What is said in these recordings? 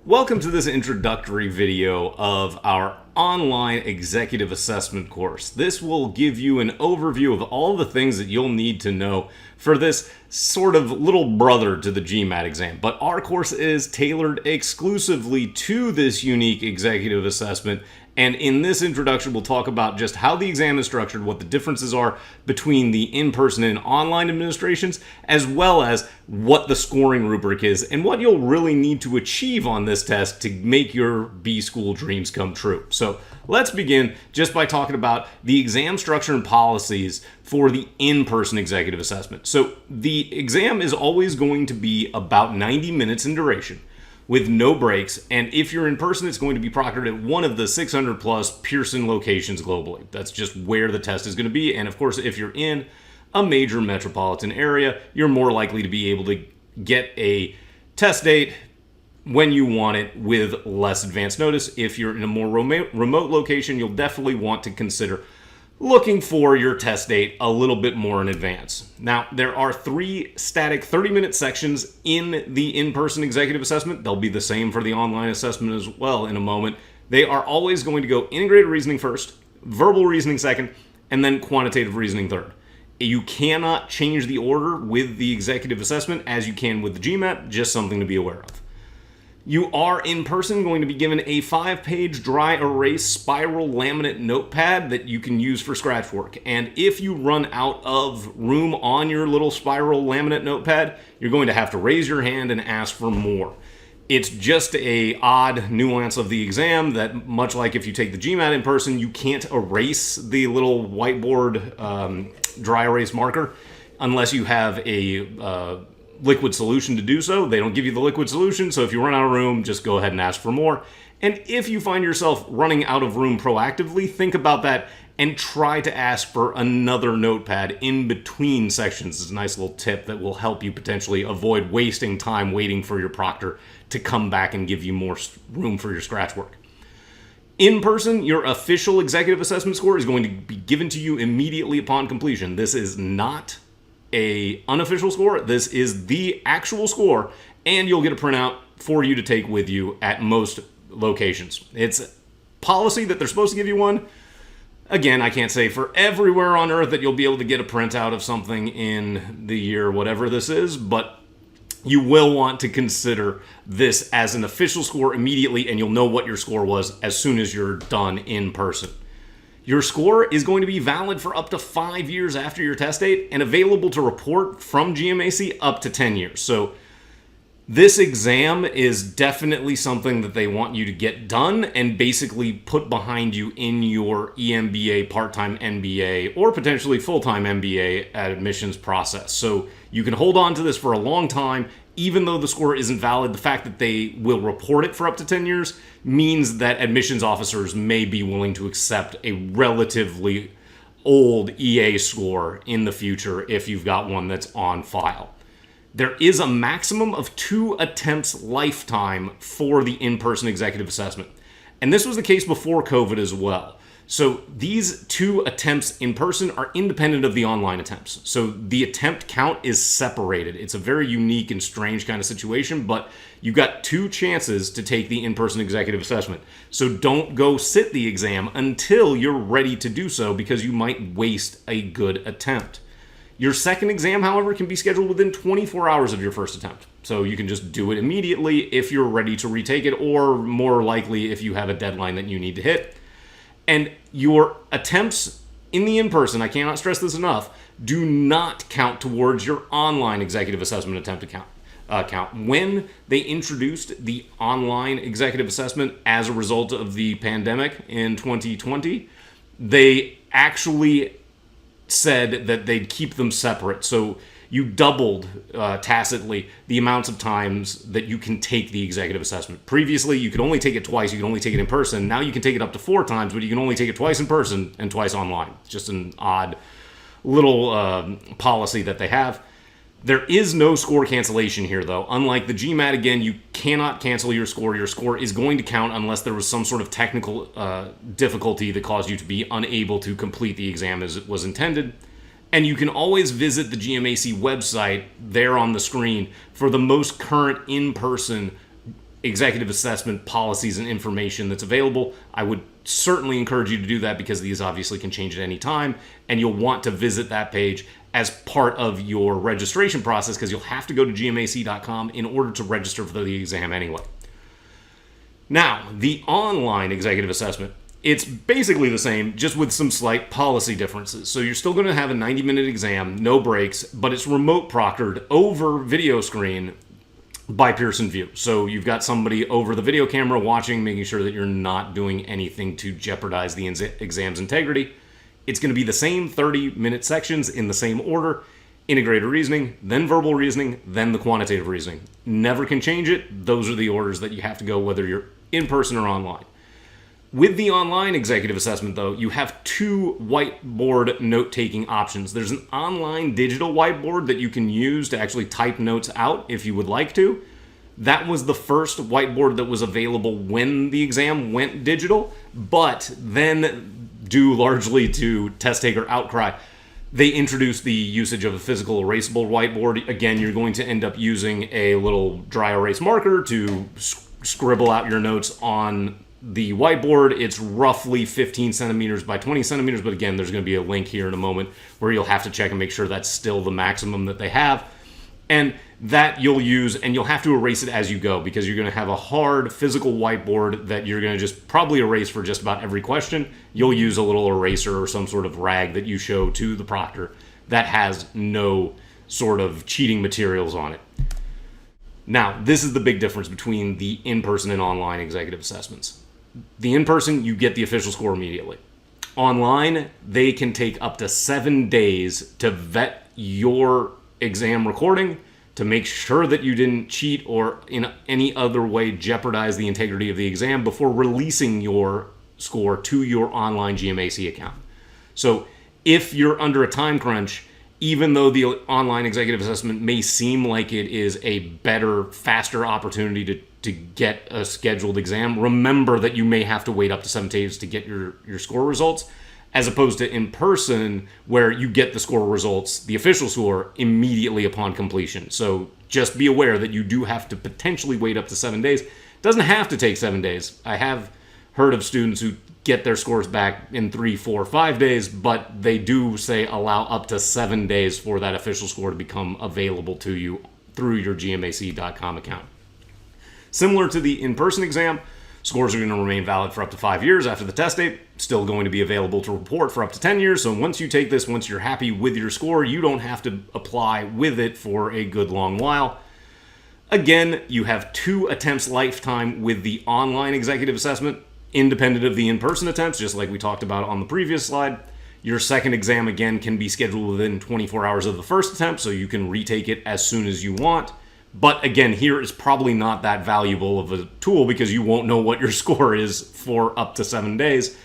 Welcome to this introductory video of our online executive assessment course. This will give you an overview of all the things that you'll need to know for this sort of little brother to the GMAT exam. But our course is tailored exclusively to this unique executive assessment. And in this introduction, we'll talk about just how the exam is structured, what the differences are between the in-person and online administrations, as well as what the scoring rubric is and what you'll really need to achieve on this test to make your B-school dreams come true. So let's begin just by talking about the exam structure and policies for the in-person executive assessment. So the exam is always going to be about 90 minutes in duration, with no breaks, and if you're in person, it's going to be proctored at one of the 600 plus Pearson locations globally. That's just where the test is going to be, and of course, if you're in a major metropolitan area, you're more likely to be able to get a test date when you want it with less advance notice. If you're in a more remote location, you'll definitely want to consider looking for your test date a little bit more in advance. Now, there are 3 static 30-minute sections in the in-person executive assessment. They'll be the same for the online assessment as well in a moment. They are always going to go integrated reasoning first, verbal reasoning second, and then quantitative reasoning third. You cannot change the order with the executive assessment as you can with the GMAT, just something to be aware of. You are in person going to be given a 5-page dry erase spiral laminate notepad that you can use for scratch work. And if you run out of room on your little spiral laminate notepad, you're going to have to raise your hand and ask for more. It's just a odd nuance of the exam that, much like if you take the GMAT in person, you can't erase the little whiteboard dry erase marker unless you have a liquid solution to do so. They don't give you the liquid solution, so if you run out of room, just go ahead and ask for more. And if you find yourself running out of room proactively, think about that and try to ask for another notepad in between sections. It's a nice little tip that will help you potentially avoid wasting time waiting for your proctor to come back and give you more room for your scratch work. In person, your official executive assessment score is going to be given to you immediately upon completion. This is not an unofficial score. This is the actual score, and you'll get a printout for you to take with you at most locations. It's policy that they're supposed to give you one. Again, I can't say for everywhere on earth that you'll be able to get a printout of something in the year whatever this is, but you will want to consider this as an official score immediately, and you'll know what your score was as soon as you're done in person. Your score is going to be valid for up to 5 years after your test date and available to report from GMAC up to 10 years. So this exam is definitely something that they want you to get done and basically put behind you in your EMBA, part-time MBA, or potentially full-time MBA admissions process. So you can hold on to this for a long time. Even though the score isn't valid, the fact that they will report it for up to 10 years means that admissions officers may be willing to accept a relatively old EA score in the future if you've got one that's on file. There is a maximum of 2 attempts lifetime for the in-person executive assessment. And this was the case before COVID as well. So these 2 attempts in person are independent of the online attempts. So the attempt count is separated. It's a very unique and strange kind of situation, but you've got 2 chances to take the in-person executive assessment. So don't go sit the exam until you're ready to do so, because you might waste a good attempt. Your second exam, however, can be scheduled within 24 hours of your first attempt. So you can just do it immediately if you're ready to retake it, or more likely if you have a deadline that you need to hit. And your attempts in the in-person, I cannot stress this enough, do not count towards your online executive assessment attempt count. When they introduced the online executive assessment as a result of the pandemic in 2020, they actually said that they'd keep them separate. So you doubled tacitly the amounts of times that you can take the executive assessment. Previously, you could only take it twice. You could only take it in person. Now you can take it up to 4 times, but you can only take it twice in person and twice online. Just an odd little policy that they have. There is no score cancellation here, though. Unlike the GMAT, again, you cannot cancel your score. Your score is going to count unless there was some sort of technical difficulty that caused you to be unable to complete the exam as it was intended. And you can always visit the GMAC website there on the screen for the most current in-person executive assessment policies and information that's available. I would certainly encourage you to do that because these obviously can change at any time, and you'll want to visit that page as part of your registration process because you'll have to go to gmac.com in order to register for the exam anyway. Now, the online executive assessment, it's basically the same, just with some slight policy differences. So you're still going to have a 90-minute exam, no breaks, but it's remote proctored over video screen by Pearson VUE. So you've got somebody over the video camera watching, making sure that you're not doing anything to jeopardize the exam's integrity. It's going to be the same 30-minute sections in the same order: integrated reasoning, then verbal reasoning, then the quantitative reasoning. Never can change it. Those are the orders that you have to go, whether you're in person or online. With the online executive assessment, though, you have two whiteboard note-taking options. There's an online digital whiteboard that you can use to actually type notes out if you would like to. That was the first whiteboard that was available when the exam went digital, but then, due largely to test taker outcry, they introduced the usage of a physical erasable whiteboard. Again, you're going to end up using a little dry erase marker to scribble out your notes on the whiteboard. It's roughly 15 centimeters by 20 centimeters, but again, there's going to be a link here in a moment where you'll have to check and make sure that's still the maximum that they have. And that you'll use, and you'll have to erase it as you go because you're going to have a hard physical whiteboard that you're going to just probably erase for just about every question. You'll use a little eraser or some sort of rag that you show to the proctor that has no sort of cheating materials on it. Now, this is the big difference between the in-person and online executive assessments. The in-person, you get the official score immediately. Online, they can take up to 7 days to vet your exam recording to make sure that you didn't cheat or in any other way jeopardize the integrity of the exam before releasing your score to your online GMAC account. So if you're under a time crunch, even though the online executive assessment may seem like it is a better, faster opportunity to get a scheduled exam, remember that you may have to wait up to 7 days to get your score results, as opposed to in person where you get the score results, the official score, immediately upon completion. So just be aware that you do have to potentially wait up to 7 days. It doesn't have to take 7 days. I have heard of students who get their scores back in 3, 4, 5 days, but they do say allow up to 7 days for that official score to become available to you through your gmac.com account. Similar to the in-person exam, scores are going to remain valid for up to 5 years after the test date, still going to be available to report for up to 10 years. So once you take this, once you're happy with your score, you don't have to apply with it for a good long while. Again, you have 2 attempts lifetime with the online executive assessment, independent of the in-person attempts, just like we talked about on the previous slide. Your second exam, again, can be scheduled within 24 hours of the first attempt, so you can retake it as soon as you want. But again, here is probably not that valuable of a tool because you won't know what your score is for up to 7 days.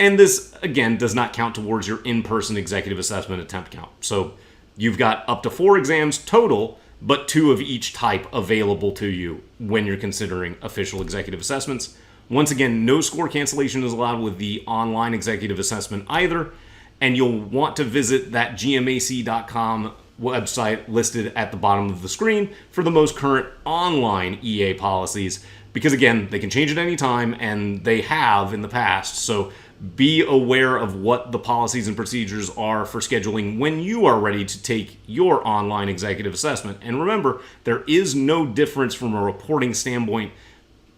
And this, again, does not count towards your in-person executive assessment attempt count. So you've got up to 4 exams total, but 2 of each type available to you when you're considering official executive assessments. Once again, no score cancellation is allowed with the online executive assessment either. And you'll want to visit that gmac.com website listed at the bottom of the screen for the most current online EA policies, because again, they can change at any time and they have in the past. So be aware of what the policies and procedures are for scheduling when you are ready to take your online executive assessment. And remember, there is no difference from a reporting standpoint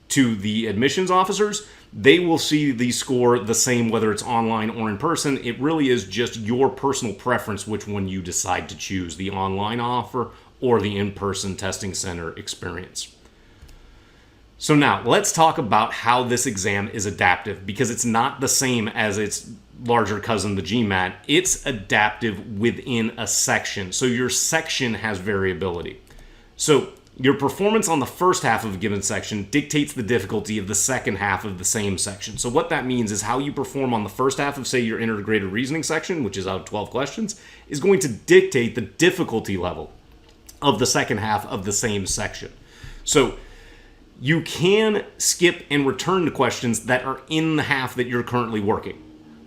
to the admissions officers. They will see the score the same whether it's online or in person. It really is just your personal preference which one you decide to choose, the online offer or the in-person testing center experience. So now let's talk about how this exam is adaptive, because it's not the same as its larger cousin, the GMAT. It's adaptive within a section. So your section has variability. So your performance on the first half of a given section dictates the difficulty of the second half of the same section. So what that means is how you perform on the first half of, say, your integrated reasoning section, which is out of 12 questions, is going to dictate the difficulty level of the second half of the same section. So you can skip and return to questions that are in the half that you're currently working.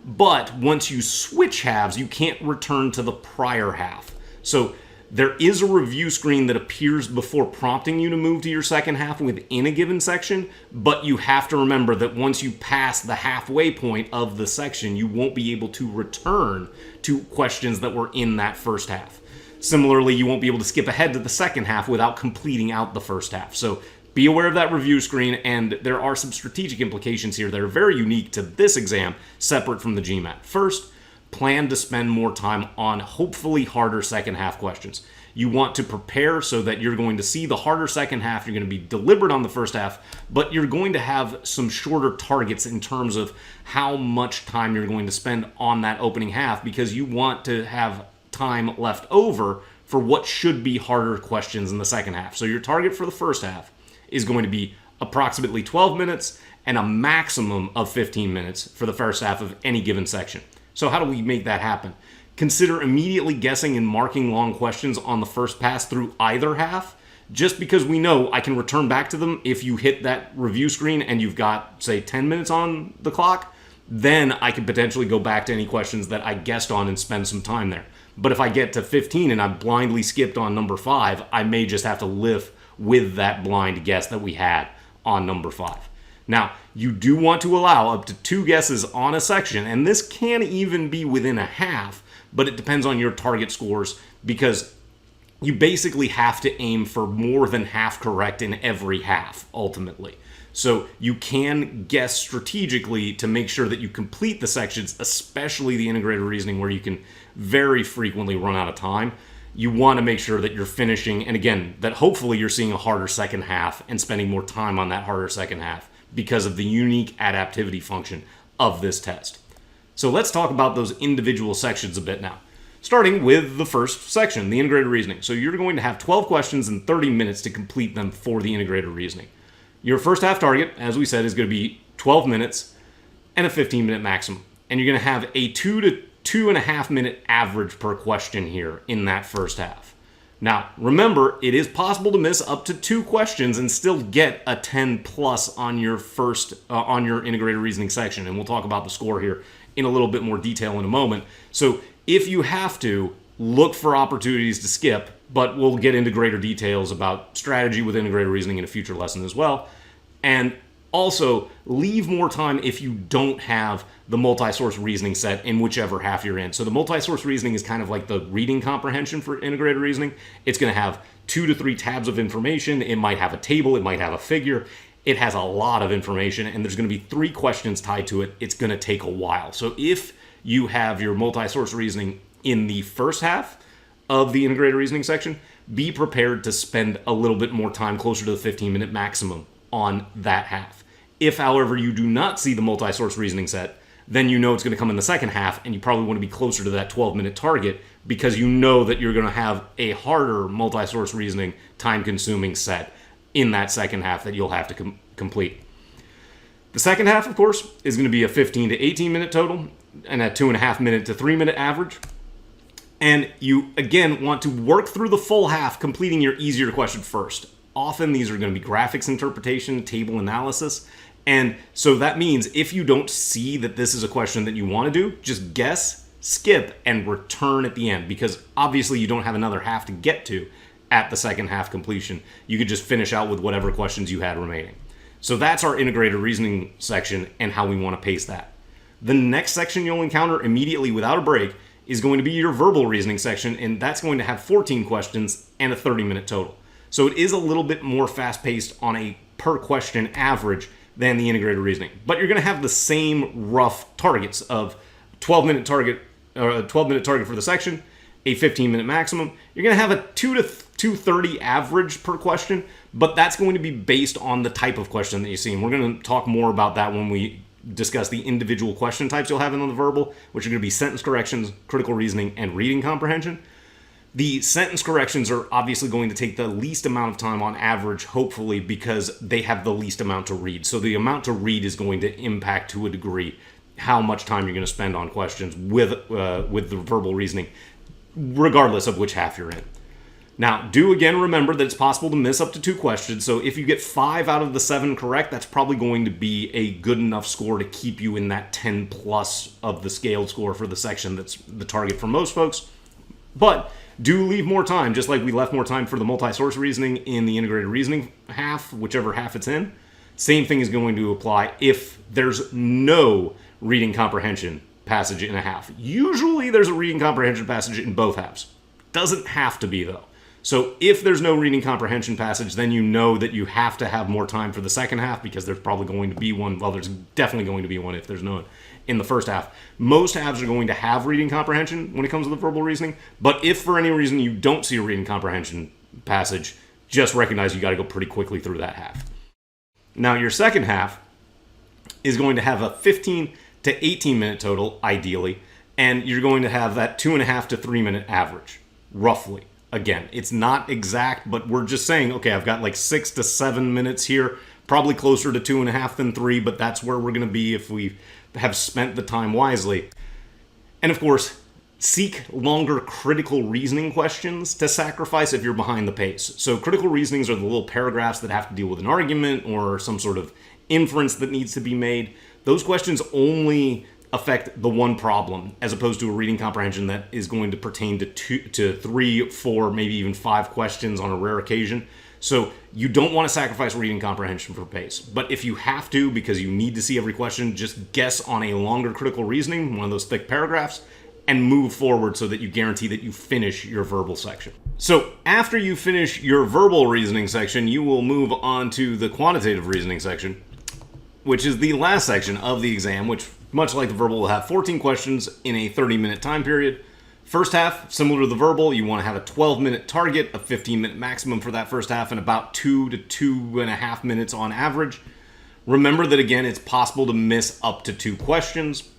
But once you switch halves, you can't return to the prior half. So There is a review screen that appears before prompting you to move to your second half within a given section, but you have to remember that once you pass the halfway point of the section, you won't be able to return to questions that were in that first half. Similarly, you won't be able to skip ahead to the second half without completing out the first half. So be aware of that review screen, and there are some strategic implications here that are very unique to this exam, separate from the GMAT. First, plan to spend more time on hopefully harder second half questions. You want to prepare so that you're going to see the harder second half, you're going to be deliberate on the first half, but you're going to have some shorter targets in terms of how much time you're going to spend on that opening half, because you want to have time left over for what should be harder questions in the second half. So your target for the first half is going to be approximately 12 minutes and a maximum of 15 minutes for the first half of any given section. So how do we make that happen? Consider immediately guessing and marking long questions on the first pass through either half, just because we know I can return back to them if you hit that review screen and you've got, say, 10 minutes on the clock, then I can potentially go back to any questions that I guessed on and spend some time there. But if I get to 15 and I blindly skipped on number 5, I may just have to live with that blind guess that we had on number 5. Now, you do want to allow up to 2 guesses on a section, and this can even be within a half, but it depends on your target scores, because you basically have to aim for more than half correct in every half, ultimately. So you can guess strategically to make sure that you complete the sections, especially the integrated reasoning, where you can very frequently run out of time. You want to make sure that you're finishing, and again, that hopefully you're seeing a harder second half and spending more time on that harder second half because of the unique adaptivity function of this test. So let's talk about those individual sections a bit now. Starting with the first section, the integrated reasoning. So you're going to have 12 questions and 30 minutes to complete them for the integrated reasoning. Your first half target, as we said, is going to be 12 minutes and a 15-minute maximum. And you're going to have a 2 to 2.5 minute average per question here in that first half. Now, remember, it is possible to miss up to 2 questions and still get a 10 plus on your on your integrated reasoning section. And we'll talk about the score here in a little bit more detail in a moment. So if you have to, look for opportunities to skip, but we'll get into greater details about strategy with integrated reasoning in a future lesson as well. And also, leave more time if you don't have the multi-source reasoning set in whichever half you're in. So the multi-source reasoning is kind of like the reading comprehension for integrated reasoning. It's going to have 2 to 3 tabs of information. It might have a table. It might have a figure. It has a lot of information, and there's going to be 3 questions tied to it. It's going to take a while. So if you have your multi-source reasoning in the first half of the integrated reasoning section, be prepared to spend a little bit more time, closer to the 15-minute maximum, on that half. If, however, you do not see the multi-source reasoning set, then you know it's going to come in the second half, and you probably want to be closer to that 12-minute target because you know that you're going to have a harder multi-source reasoning, time-consuming set in that second half that you'll have to complete. The second half, of course, is going to be a 15 to 18-minute total and a 2.5 minute to 3 minute average. And you, again, want to work through the full half, completing your easier question first. Often these are going to be graphics interpretation, table analysis. And so that means if you don't see that this is a question that you want to do, just guess, skip, and return at the end, because obviously you don't have another half to get to at the second half completion. You could just finish out with whatever questions you had remaining. So that's our integrated reasoning section and how we want to pace that. The next section you'll encounter immediately without a break is going to be your verbal reasoning section, and that's going to have 14 questions and a 30-minute total. So it is a little bit more fast-paced on a per question average than the integrated reasoning. But you're going to have the same rough targets of 12-minute target for the section, a 15-minute maximum. You're going to have a 2 to 230 average per question, but that's going to be based on the type of question that you see. And we're going to talk more about that when we discuss the individual question types you'll have in the verbal, which are going to be sentence corrections, critical reasoning, and reading comprehension. The sentence corrections are obviously going to take the least amount of time on average, hopefully, because they have the least amount to read. So the amount to read is going to impact to a degree how much time you're going to spend on questions with the verbal reasoning, regardless of which half you're in. Now, do again remember that it's possible to miss up to 2 questions. So if you get 5 out of the 7 correct, that's probably going to be a good enough score to keep you in that 10 plus of the scaled score for the section that's the target for most folks. But Do leave more time, just like we left more time for the multi-source reasoning in the integrated reasoning half, whichever half it's in. Same thing is going to apply if there's no reading comprehension passage in a half. Usually there's a reading comprehension passage in both halves. Doesn't have to be though. So if there's no reading comprehension passage, then you know that you have to have more time for the second half, because there's probably going to be one. Well, there's definitely going to be one if there's none in the first half. Most halves are going to have reading comprehension when it comes to the verbal reasoning. But if for any reason you don't see a reading comprehension passage, just recognize you got to go pretty quickly through that half. Now, your second half is going to have a 15 to 18 minute total, ideally, and you're going to have that 2.5 to 3 minute average, roughly. Again, it's not exact, but we're just saying, okay, I've got like 6 to 7 minutes here, probably closer to 2.5 than 3, but that's where we're going to be if we have spent the time wisely. And of course, seek longer critical reasoning questions to sacrifice if you're behind the pace. So critical reasonings are the little paragraphs that have to deal with an argument or some sort of inference that needs to be made. Those questions only affect the one problem, as opposed to a reading comprehension that is going to pertain to 3, 4, maybe even 5 questions on a rare occasion. So you don't want to sacrifice reading comprehension for pace. But if you have to, because you need to see every question, just guess on a longer critical reasoning, one of those thick paragraphs, and move forward so that you guarantee that you finish your verbal section. So after you finish your verbal reasoning section, you will move on to the quantitative reasoning section, which is the last section of the exam, which, much like the verbal, will have 14 questions in a 30-minute time period. First half, similar to the verbal, you want to have a 12-minute target, a 15-minute maximum for that first half, and about 2 to 2.5 minutes on average. Remember that, again, it's possible to miss up to 2 questions.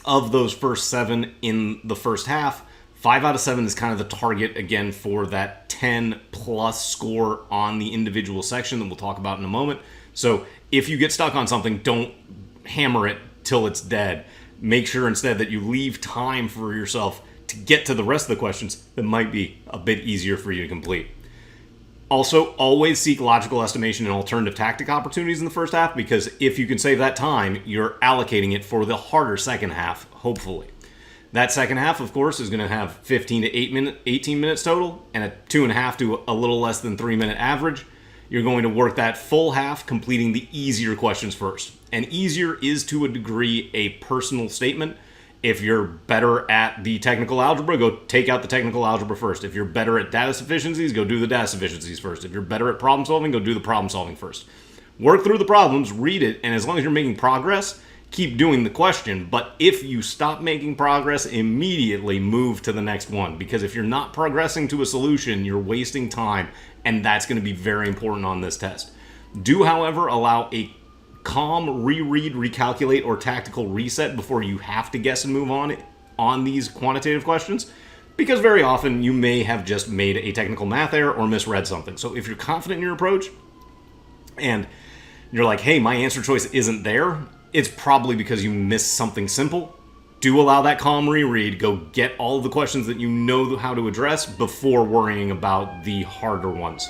Of those first 7 in the first half, 5 out of 7 is kind of the target, again, for that 10-plus score on the individual section that we'll talk about in a moment. So if you get stuck on something, don't hammer it till it's dead. Make sure instead that you leave time for yourself to get to the rest of the questions that might be a bit easier for you to complete. Also, always seek logical estimation and alternative tactic opportunities in the first half, because if you can save that time, you're allocating it for the harder second half, hopefully. That second half, of course, is going to have 15 to 18 minutes total and a 2.5 to a little less than 3 minute average. You're going to work that full half, completing the easier questions first. And easier is, to a degree, a personal statement. If you're better at the technical algebra, go take out the technical algebra first. If you're better at data sufficiencies, go do the data sufficiencies first. If you're better at problem solving, go do the problem solving first. Work through the problems, read it, and as long as you're making progress, keep doing the question. But if you stop making progress, immediately move to the next one. Because if you're not progressing to a solution, you're wasting time, and that's going to be very important on this test. Do, however, allow a calm reread, recalculate, or tactical reset before you have to guess and move on these quantitative questions, because very often you may have just made a technical math error or misread something. So if you're confident in your approach and you're like, hey, my answer choice isn't there, it's probably because you missed something simple. Do allow that calm reread. Go get all of the questions that you know how to address before worrying about the harder ones.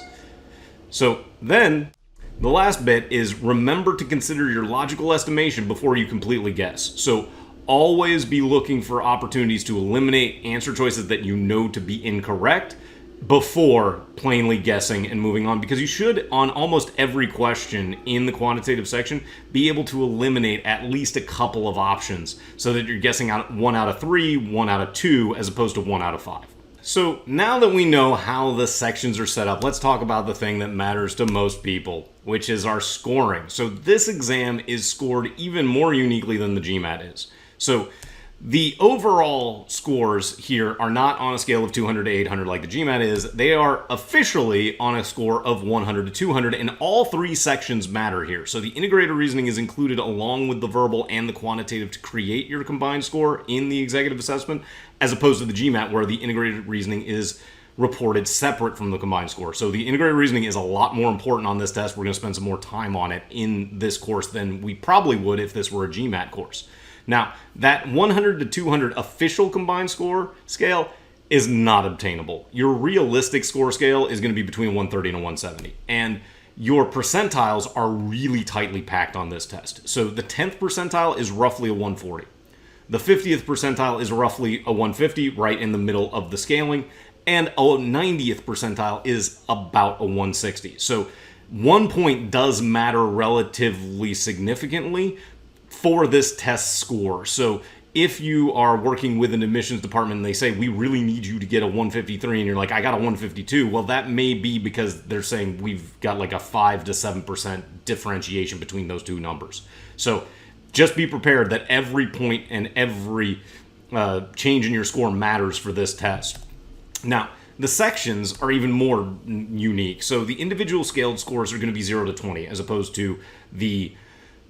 So then the last bit is, remember to consider your logical estimation before you completely guess. So always be looking for opportunities to eliminate answer choices that you know to be incorrect before plainly guessing and moving on, because you should, on almost every question in the quantitative section, be able to eliminate at least a couple of options so that you're guessing out 1 out of 3, 1 out of 2, as opposed to 1 out of 5. So now that we know how the sections are set up, let's talk about the thing that matters to most people, which is our scoring. So this exam is scored even more uniquely than the GMAT is. So the overall scores here are not on a scale of 200 to 800 like the GMAT is. They are officially on a score of 100 to 200, and all 3 sections matter here. So the integrated reasoning is included along with the verbal and the quantitative to create your combined score in the executive assessment, as opposed to the GMAT, where the integrated reasoning is reported separate from the combined score. So the integrated reasoning is a lot more important on this test. We're going to spend some more time on it in this course than we probably would if this were a GMAT course. Now, that 100 to 200 official combined score scale is not obtainable. Your realistic score scale is going to be between 130 and a 170. And your percentiles are really tightly packed on this test. So the 10th percentile is roughly a 140. The 50th percentile is roughly a 150, right in the middle of the scaling. and a 90th percentile is about a 160. So 1 point does matter relatively significantly for this test score. So if you are working with an admissions department and they say, we really need you to get a 153, and you're like, I got a 152, well, that may be because they're saying we've got like a 5 to 7% differentiation between those two numbers. So just be prepared that every point and every change in your score matters for this test. Now, the sections are even more unique. So the individual scaled scores are going to be 0 to 20 as opposed to the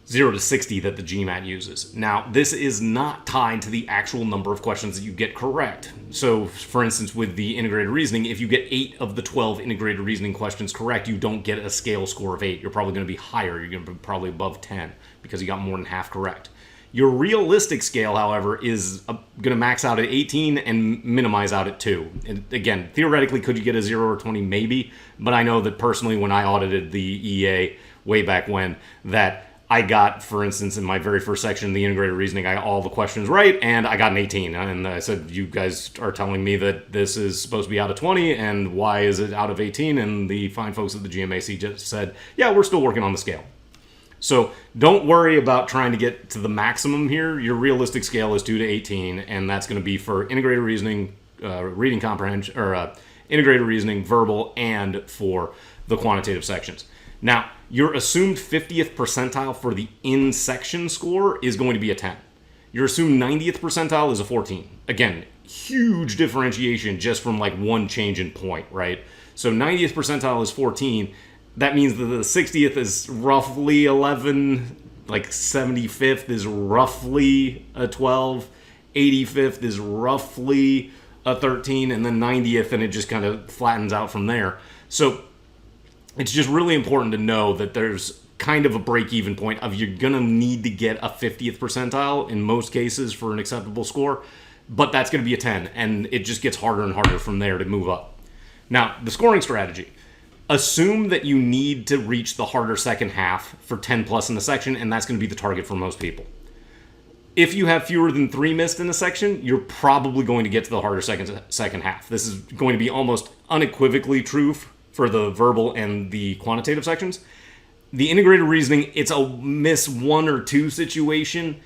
0 to 60 that the GMAT uses. Now, this is not tied to the actual number of questions that you get correct. So, for instance, with the integrated reasoning, if you get 8 of the 12 integrated reasoning questions correct, you don't get a scale score of 8. You're probably going to be higher. You're going to be probably above 10 because you got more than half correct. Your realistic scale, however, is going to max out at 18 and minimize out at 2. And again, theoretically, could you get a 0 or 20? Maybe. But I know that personally, when I audited the EA way back when, that I got, for instance, in my very first section, the integrated reasoning, I got all the questions right, and I got an 18. And I said, you guys are telling me that this is supposed to be out of 20, and why is it out of 18? And the fine folks at the GMAC just said, yeah, we're still working on the scale. So don't worry about trying to get to the maximum here. Your realistic scale is 2 to 18, and that's going to be for integrated reasoning, reading comprehension, or integrated reasoning, verbal, and for the quantitative sections. Now, your assumed 50th percentile for the in-section score is going to be a 10. Your assumed 90th percentile is a 14. Again, huge differentiation just from like one change in point, right? So 90th percentile is 14. That means that the 60th is roughly 11, like 75th is roughly a 12, 85th is roughly a 13, and then 90th, and it just kind of flattens out from there. So it's just really important to know that there's kind of a break-even point of you're going to need to get a 50th percentile in most cases for an acceptable score, but that's going to be a 10, and it just gets harder and harder from there to move up. Now, the scoring strategy. Assume that you need to reach the harder second half for 10 plus in the section, and that's going to be the target for most people. If you have fewer than 3 missed in a section, you're probably going to get to the harder second half. This is going to be almost unequivocally true for the verbal and the quantitative sections. The integrated reasoning, it's a miss 1 or 2 situation.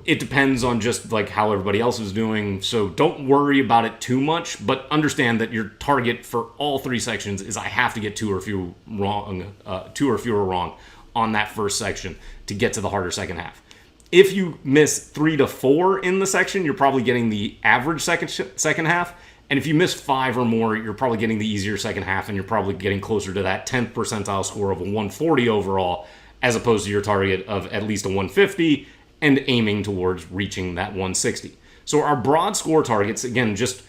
It depends on just like how everybody else is doing. So don't worry about it too much, but understand that your target for all 3 sections is I have to get 2 or fewer wrong on that first section to get to the harder second half. If you miss 3 to 4 in the section, you're probably getting the average second half. And if you miss 5 or more, you're probably getting the easier second half, and you're probably getting closer to that 10th percentile score of a 140 overall, as opposed to your target of at least a 150 and aiming towards reaching that 160. So our broad score targets, again, just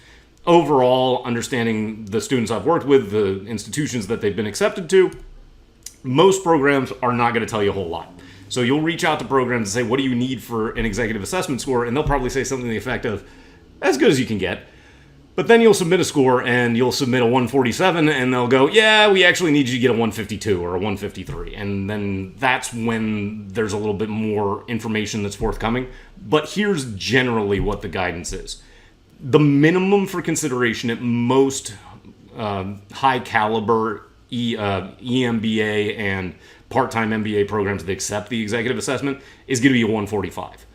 overall understanding the students I've worked with, the institutions that they've been accepted to, most programs are not going to tell you a whole lot. So you'll reach out to programs and say, what do you need for an executive assessment score? And they'll probably say something to the effect of, as good as you can get. But then you'll submit a score and you'll submit a 147 and they'll go, yeah, we actually need you to get a 152 or a 153. And then that's when there's a little bit more information that's forthcoming. But here's generally what the guidance is. The minimum for consideration at most high caliber EMBA and part-time MBA programs that accept the executive assessment is going to be a 145.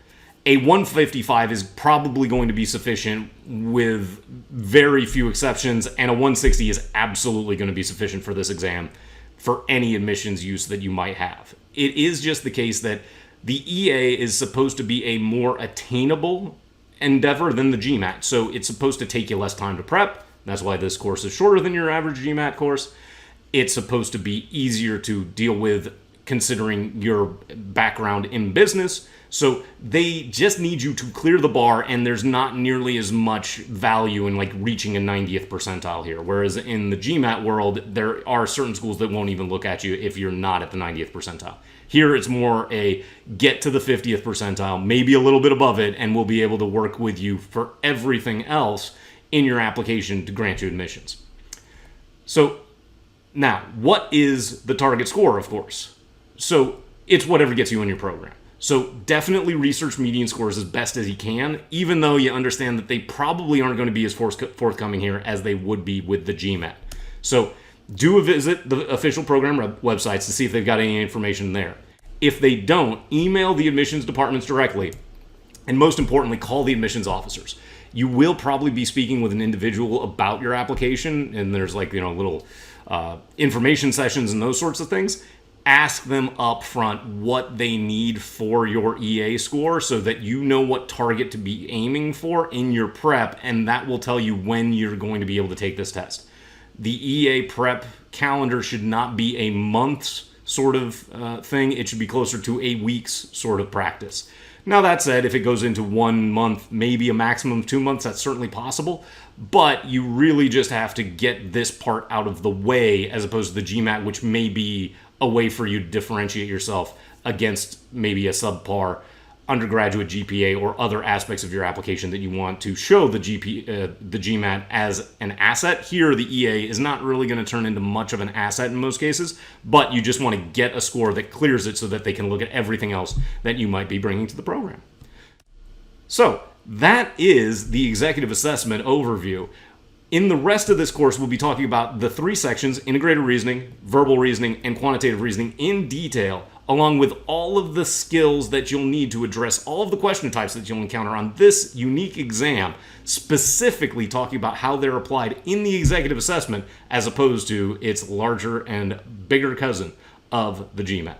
A 155 is probably going to be sufficient with very few exceptions, and a 160 is absolutely going to be sufficient for this exam for any admissions use that you might have. It is just the case that the EA is supposed to be a more attainable endeavor than the GMAT, so it's supposed to take you less time to prep. That's why this course is shorter than your average GMAT course. It's supposed to be easier to deal with considering your background in business. So they just need you to clear the bar, and there's not nearly as much value in like reaching a 90th percentile here. Whereas in the GMAT world, there are certain schools that won't even look at you if you're not at the 90th percentile. Here it's more a get to the 50th percentile, maybe a little bit above it, and we'll be able to work with you for everything else in your application to grant you admissions. So now, what is the target score, of course? So it's whatever gets you in your program. So definitely research median scores as best as you can, even though you understand that they probably aren't going to be as forthcoming here as they would be with the GMAT. So do a visit the official program websites to see if they've got any information there. If they don't, email the admissions departments directly, and most importantly, call the admissions officers. You will probably be speaking with an individual about your application, and there's little information sessions and those sorts of things. Ask them up front what they need for your EA score so that you know what target to be aiming for in your prep, and that will tell you when you're going to be able to take this test. The EA prep calendar should not be a month's sort of thing. It should be closer to a week's sort of practice. Now, that said, if it goes into 1 month, maybe a maximum of 2 months, that's certainly possible. But you really just have to get this part out of the way as opposed to the GMAT, which may be a way for you to differentiate yourself against maybe a subpar undergraduate GPA or other aspects of your application that you want to show the GMAT as an asset. Here, the EA is not really going to turn into much of an asset in most cases, but you just want to get a score that clears it so that they can look at everything else that you might be bringing to the program. So that is the executive assessment overview. In the rest of this course, we'll be talking about the 3 sections: integrated reasoning, verbal reasoning, and quantitative reasoning in detail, along with all of the skills that you'll need to address all of the question types that you'll encounter on this unique exam, specifically talking about how they're applied in the executive assessment as opposed to its larger and bigger cousin of the GMAT.